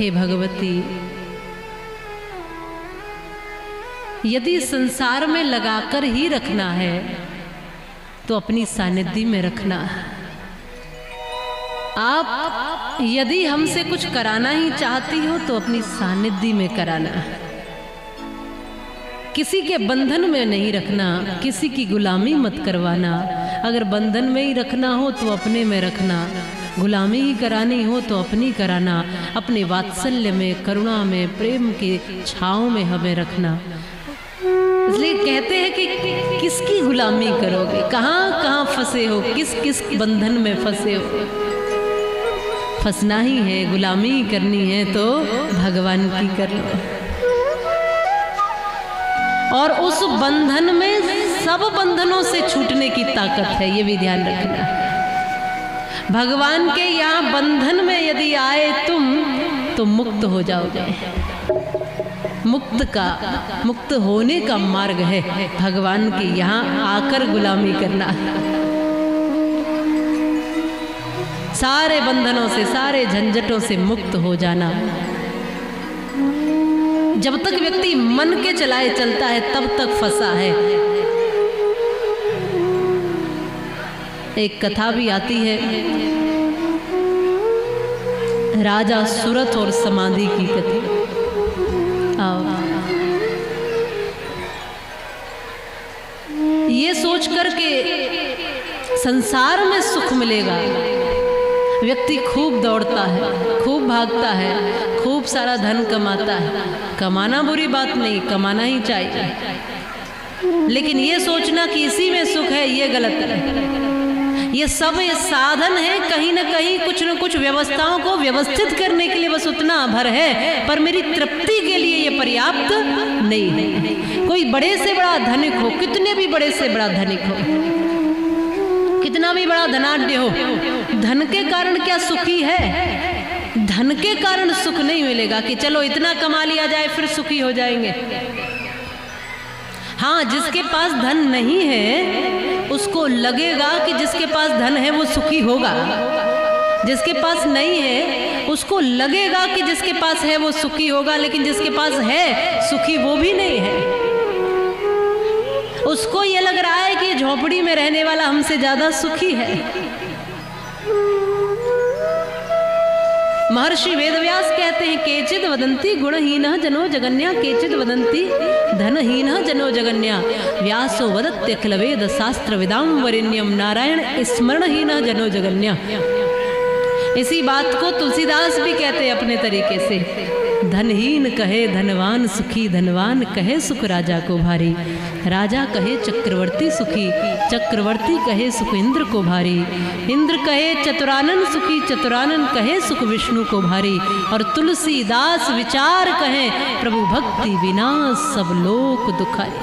हे भगवती, यदि संसार में लगाकर ही रखना है तो अपनी सानिध्य में रखना। आप यदि हमसे कुछ कराना ही चाहती हो तो अपनी सानिध्य में कराना। किसी के बंधन में नहीं रखना, किसी की गुलामी मत करवाना। अगर बंधन में ही रखना हो तो अपने में रखना, गुलामी ही करानी हो तो अपनी कराना। अपने वात्सल्य में, करुणा में, प्रेम के छाँव में हमें रखना। इसलिए कहते हैं कि किसकी गुलामी करोगे, कहाँ कहाँ फंसे हो, किस किस बंधन में फंसे हो। फंसना ही है, गुलामी करनी है तो भगवान की कर लो। और उस बंधन में सब बंधनों से छूटने की ताकत है, ये भी ध्यान रखना। भगवान के यहाँ बंधन में यदि आए तुम तो मुक्त हो जाओगे। मुक्त होने का मार्ग है भगवान के यहाँ आकर गुलामी करना। सारे बंधनों से, सारे झंझटों से मुक्त हो जाना। जब तक व्यक्ति मन के चलाए चलता है तब तक फंसा है। एक कथा भी आती है, राजा सुरथ और समाधि की कथा। ये सोच कर के संसार में सुख मिलेगा, व्यक्ति खूब दौड़ता है, खूब भागता है, खूब सारा धन कमाता है। कमाना बुरी बात नहीं, कमाना ही चाहिए, लेकिन ये सोचना कि इसी में सुख है, ये गलत है। ये सब ये साधन है, कहीं ना कहीं कुछ न कुछ व्यवस्थाओं को व्यवस्थित करने के लिए बस उतना भर है, पर मेरी तृप्ति के लिए ये पर्याप्त नहीं है। कोई बड़े से बड़ा धनिक हो, कितने भी बड़े से बड़ा धनिक हो, कितना भी बड़ा धनाढ्य हो, धन के कारण क्या सुखी है? धन के कारण सुख नहीं मिलेगा कि चलो इतना कमा लिया जाए फिर सुखी हो जाएंगे। हाँ, जिसके पास धन नहीं है उसको लगेगा कि जिसके पास धन है वो सुखी होगा। जिसके पास नहीं है उसको लगेगा कि जिसके पास है वो सुखी होगा, लेकिन जिसके पास है सुखी वो भी नहीं है। उसको ये लग रहा है कि झोपड़ी में रहने वाला हमसे ज्यादा सुखी है। महर्षि वेदव्यास कहते हैं, केचिद वदंती गुणहीनः जनो जगन्या, केचिद वदंती धनहीनः जनो जगन्या, व्यासो वदत्यखिल वेद शास्त्र विदां वरेण्यम, नारायण स्मरणहीनः जनो जगन्या। इसी बात को तुलसीदास भी कहते हैं अपने तरीके से, धनहीन कहे धनवान सुखी, धनवान कहे सुख राजा को भारी, राजा कहे चक्रवर्ती सुखी, चक्रवर्ती कहे सुख इंद्र को भारी, इंद्र कहे चतुरानन सुखी, चतुरानन कहे सुख विष्णु को भारी, और तुलसीदास विचार कहे प्रभु भक्ति बिना सब लोक दुखारी।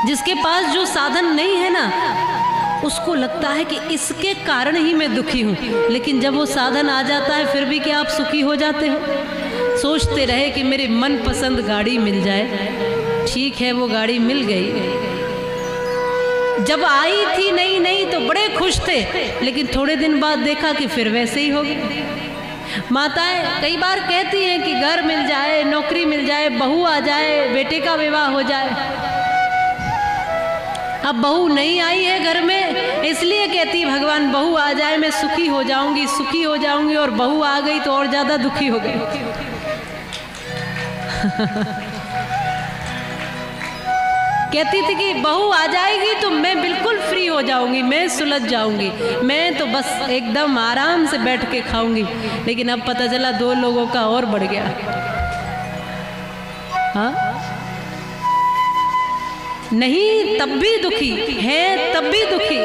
जिसके पास जो साधन नहीं है ना, उसको लगता है कि इसके कारण ही मैं दुखी हूँ, लेकिन जब वो साधन आ जाता है फिर भी क्या आप सुखी हो जाते हो? सोचते रहे कि मेरी मनपसंद गाड़ी मिल जाए, ठीक है वो गाड़ी मिल गई। जब आई थी नई नई तो बड़े खुश थे, लेकिन थोड़े दिन बाद देखा कि फिर वैसे ही हो गए। माताएं कई बार कहती हैं कि घर मिल जाए, नौकरी मिल जाए, बहू आ जाए, बेटे का विवाह हो जाए। अब बहू नहीं आई है घर में, इसलिए कहती भगवान बहू आ जाए मैं सुखी हो जाऊंगी, सुखी हो जाऊंगी, और बहू आ गई तो और ज्यादा दुखी हो गई। कहती थी कि बहू आ जाएगी तो मैं बिल्कुल फ्री हो जाऊंगी, मैं सुलझ जाऊंगी, मैं तो बस एकदम आराम से बैठ के खाऊंगी। लेकिन अब पता चला 2 लोगों का और बढ़ गया। हाँ, नहीं तब भी दुखी है, तब भी दुखी,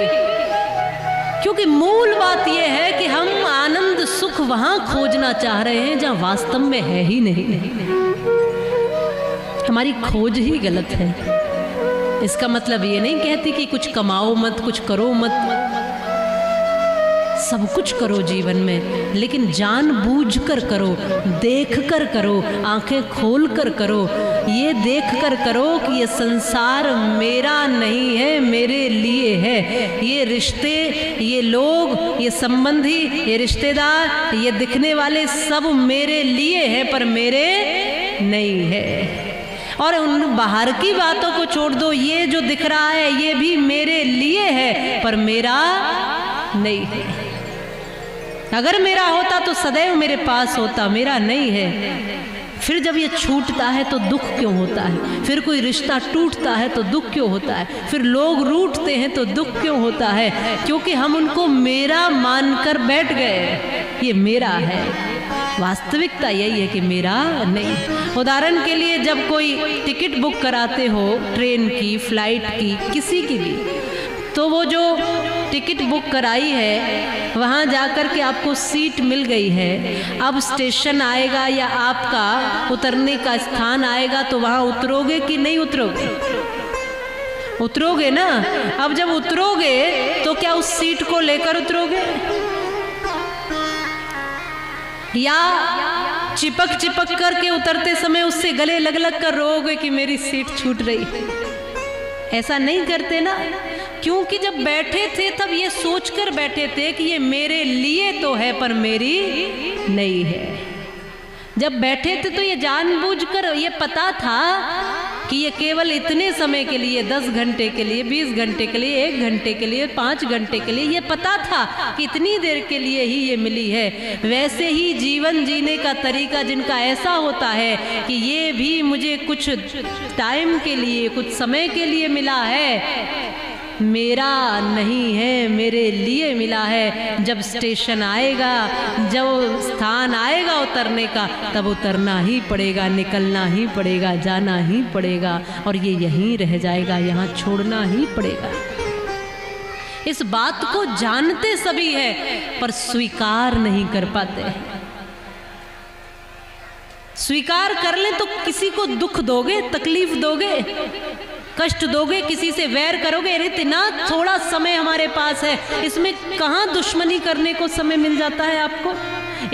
क्योंकि मूल बात यह है कि हम आनंद सुख वहां खोजना चाह रहे हैं जहां वास्तव में है ही नहीं। हमारी खोज ही गलत है। इसका मतलब ये नहीं कहती कि कुछ कमाओ मत, कुछ करो मत, सब कुछ करो जीवन में, लेकिन जानबूझ कर करो, देख कर करो, आंखें खोल कर करो। ये देख कर करो कि ये संसार मेरा नहीं है, मेरे लिए है। ये रिश्ते, ये लोग, ये संबंधी, ये रिश्तेदार, ये दिखने वाले सब मेरे लिए है, पर मेरे नहीं है। और उन बाहर की बातों को छोड़ दो, ये जो दिख रहा है ये भी मेरे लिए है, पर मेरा नहीं है। अगर मेरा होता तो सदैव मेरे पास होता, मेरा नहीं है। फिर जब ये छूटता है तो दुख क्यों होता है? फिर कोई रिश्ता टूटता है तो दुख क्यों होता है? फिर लोग रूठते हैं तो दुख क्यों होता है? क्योंकि हम उनको मेरा मानकर बैठ गए, ये मेरा है। वास्तविकता यही है कि मेरा नहीं। उदाहरण के लिए जब कोई टिकट बुक कराते हो, ट्रेन की, फ्लाइट की, किसी की भी, तो वो जो टिकट बुक कराई है वहाँ जाकर के आपको सीट मिल गई है। अब स्टेशन आएगा या आपका उतरने का स्थान आएगा तो वहाँ उतरोगे कि नहीं उतरोगे? उतरोगे ना। अब जब उतरोगे तो क्या उस सीट को लेकर उतरोगे, या चिपक चिपक करके उतरते समय उससे गले लग लग कर रोओगे कि मेरी सीट छूट रही? ऐसा नहीं करते ना, क्योंकि जब बैठे थे तब ये सोचकर बैठे थे कि ये मेरे लिए तो है पर मेरी नहीं है। जब बैठे थे तो ये जानबूझकर, ये पता था कि ये केवल इतने समय के लिए, 10 घंटे के लिए, 20 घंटे के लिए, 1 घंटे के लिए, 5 घंटे के लिए, ये पता था कि इतनी देर के लिए ही ये मिली है। वैसे ही जीवन जीने का तरीका जिनका ऐसा होता है कि ये भी मुझे कुछ टाइम के लिए, कुछ समय के लिए मिला है, मेरा नहीं है, मेरे लिए मिला है। जब स्टेशन आएगा, जब स्थान आएगा उतरने का, तब उतरना ही पड़ेगा, निकलना ही पड़ेगा, जाना ही पड़ेगा, और ये यहीं रह जाएगा, यहाँ छोड़ना ही पड़ेगा। इस बात को जानते सभी है पर स्वीकार नहीं कर पाते। स्वीकार कर ले तो किसी को दुख दोगे, तकलीफ दोगे, कष्ट दोगे, किसी से वैर करोगे। अरे इतना थोड़ा समय हमारे पास है, इसमें कहाँ दुश्मनी करने को समय मिल जाता है आपको?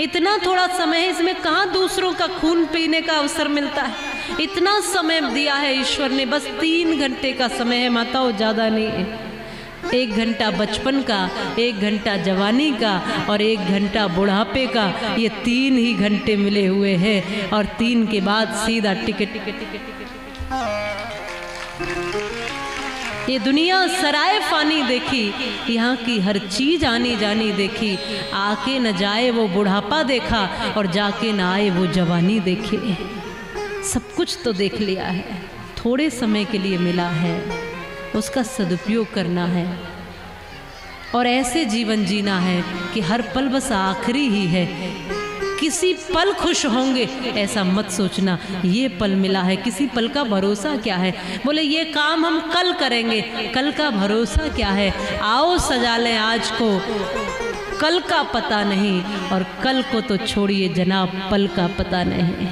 इतना थोड़ा समय है, इसमें कहाँ दूसरों का खून पीने का अवसर मिलता है? इतना समय दिया है ईश्वर ने, बस 3 घंटे का समय है माताओं, ज़्यादा नहीं है। 1 घंटा बचपन का, 1 घंटा जवानी का और 1 घंटा बुढ़ापे का, ये 3 ही घंटे मिले हुए हैं। और 3 के बाद सीधा टिकट। ये दुनिया सराय फानी देखी, यहाँ की हर चीज आनी जानी देखी। आके न जाए वो बुढ़ापा देखा, और जाके न आए वो जवानी देखे। सब कुछ तो देख लिया है, थोड़े समय के लिए मिला है, उसका सदुपयोग करना है और ऐसे जीवन जीना है कि हर पल बस आखिरी ही है। किसी पल खुश होंगे ऐसा मत सोचना, ये पल मिला है, किसी पल का भरोसा क्या है? बोले ये काम हम कल करेंगे, कल का भरोसा क्या है? आओ सजा लें आज को, कल का पता नहीं, और कल को तो छोड़िए जनाब, पल का पता नहीं।